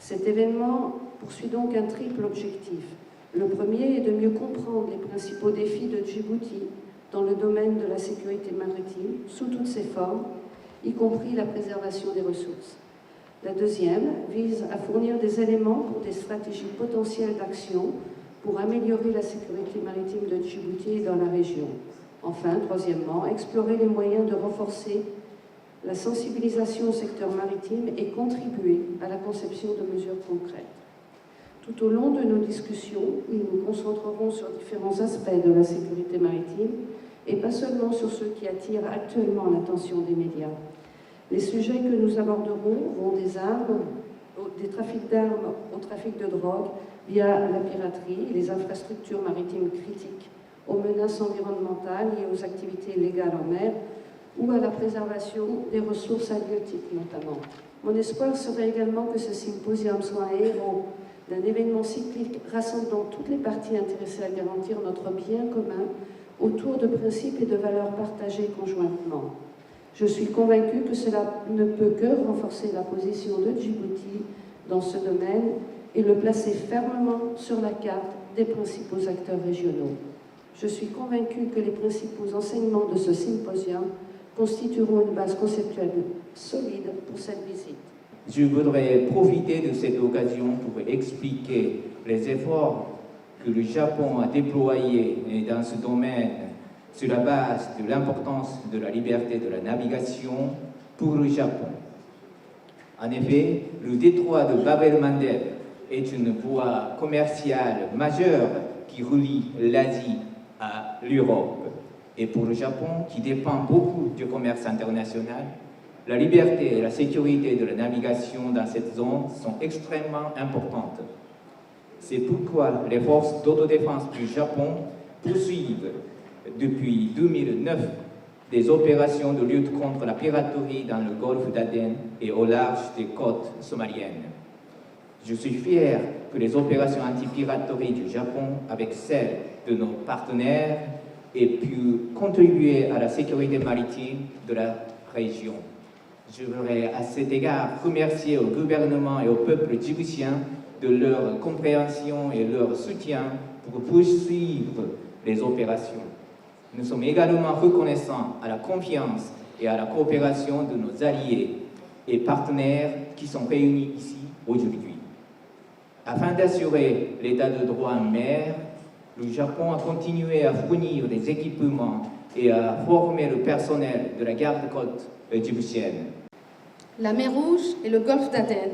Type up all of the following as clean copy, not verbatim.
Cet événement poursuit donc un triple objectif. Le premier est de mieux comprendre les principaux défis de Djibouti dans le domaine de la sécurité maritime, sous toutes ses formes, y compris la préservation des ressources. La deuxième vise à fournir des éléments pour des stratégies potentielles d'action pour améliorer la sécurité maritime de Djibouti et dans la région. Enfin, troisièmement, explorer les moyens de renforcer la sensibilisation au secteur maritime et contribuer à la conception de mesures concrètes. Tout au long de nos discussions, nous nous concentrerons sur différents aspects de la sécurité maritime et pas seulement sur ceux qui attirent actuellement l'attention des médias. Les sujets que nous aborderons vont des armes, des trafics d'armes au trafic de drogue via la piraterie, les infrastructures maritimes critiques, aux menaces environnementales et aux activités illégales en mer, ou à la préservation des ressources halieutiques notamment. Mon espoir serait également que ce symposium soit un héros d'un événement cyclique rassemblant toutes les parties intéressées à garantir notre bien commun autour de principes et de valeurs partagées conjointement. Je suis convaincue que cela ne peut que renforcer la position de Djibouti dans ce domaine et le placer fermement sur la carte des principaux acteurs régionaux. Je suis convaincue que les principaux enseignements de ce symposium constitueront une base conceptuelle solide pour cette visite. Je voudrais profiter de cette occasion pour expliquer les efforts que le Japon a déployés dans ce domaine sur la base de l'importance de la liberté de la navigation pour le Japon. En effet, le détroit de Bab el-Mandeb est une voie commerciale majeure qui relie l'Asie à l'Europe. Et pour le Japon, qui dépend beaucoup du commerce international, la liberté et la sécurité de la navigation dans cette zone sont extrêmement importantes. C'est pourquoi les forces d'autodéfense du Japon poursuivent depuis 2009 des opérations de lutte contre la piraterie dans le golfe d'Aden et au large des côtes somaliennes. Je suis fier que les opérations anti-piraterie du Japon, avec celles de nos partenaires, aient pu contribuer à la sécurité maritime de la région. Je voudrais à cet égard remercier au gouvernement et au peuple djiboutien de leur compréhension et leur soutien pour poursuivre les opérations. Nous sommes également reconnaissants à la confiance et à la coopération de nos alliés et partenaires qui sont réunis ici aujourd'hui. Afin d'assurer l'état de droit en mer, le Japon a continué à fournir des équipements et à former le personnel de la garde-côte djiboutienne. La mer Rouge et le golfe d'Aden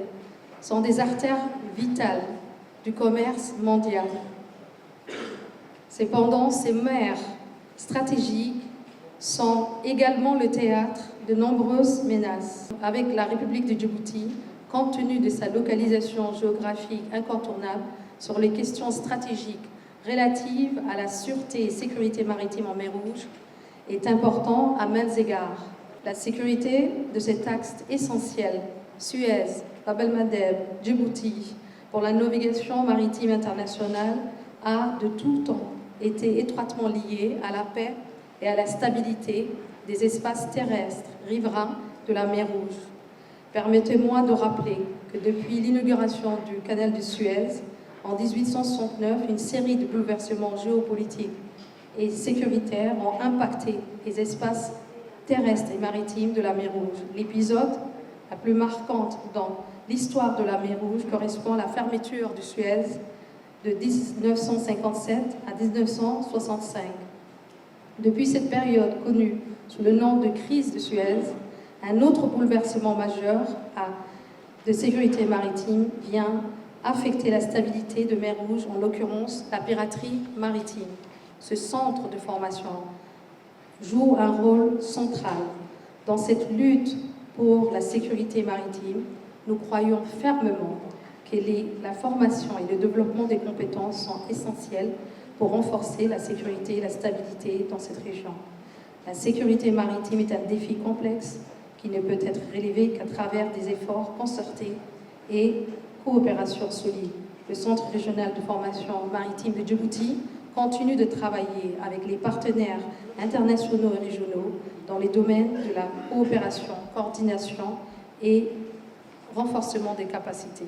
sont des artères vitales du commerce mondial. Cependant, ces mers stratégiques sont également le théâtre de nombreuses menaces. Avec la République de Djibouti, compte tenu de sa localisation géographique incontournable sur les questions stratégiques relatives à la sûreté et sécurité maritime en mer Rouge, est important à maints égards. La sécurité de cet axe essentiel, Suez, Bab el-Mandeb, Djibouti, pour la navigation maritime internationale, a de tout temps été étroitement liée à la paix et à la stabilité des espaces terrestres riverains de la mer Rouge. Permettez-moi de rappeler que depuis l'inauguration du canal de Suez, en 1869, une série de bouleversements géopolitiques et sécuritaires ont impacté les espaces terrestres et maritimes de la mer Rouge. L'épisode la plus marquante dans l'histoire de la mer Rouge correspond à la fermeture du Suez de 1957 à 1965. Depuis cette période connue sous le nom de crise de Suez, un autre bouleversement majeur de sécurité maritime vient affecter la stabilité de mer Rouge, en l'occurrence la piraterie maritime. Ce centre de formation joue un rôle central dans cette lutte pour la sécurité maritime. Nous croyons fermement que la formation et le développement des compétences sont essentiels pour renforcer la sécurité et la stabilité dans cette région. La sécurité maritime est un défi complexe qui ne peut être relevé qu'à travers des efforts concertés et coopération solide. Le Centre régional de formation maritime de Djibouti continue de travailler avec les partenaires internationaux et régionaux dans les domaines de la coopération, coordination et renforcement des capacités.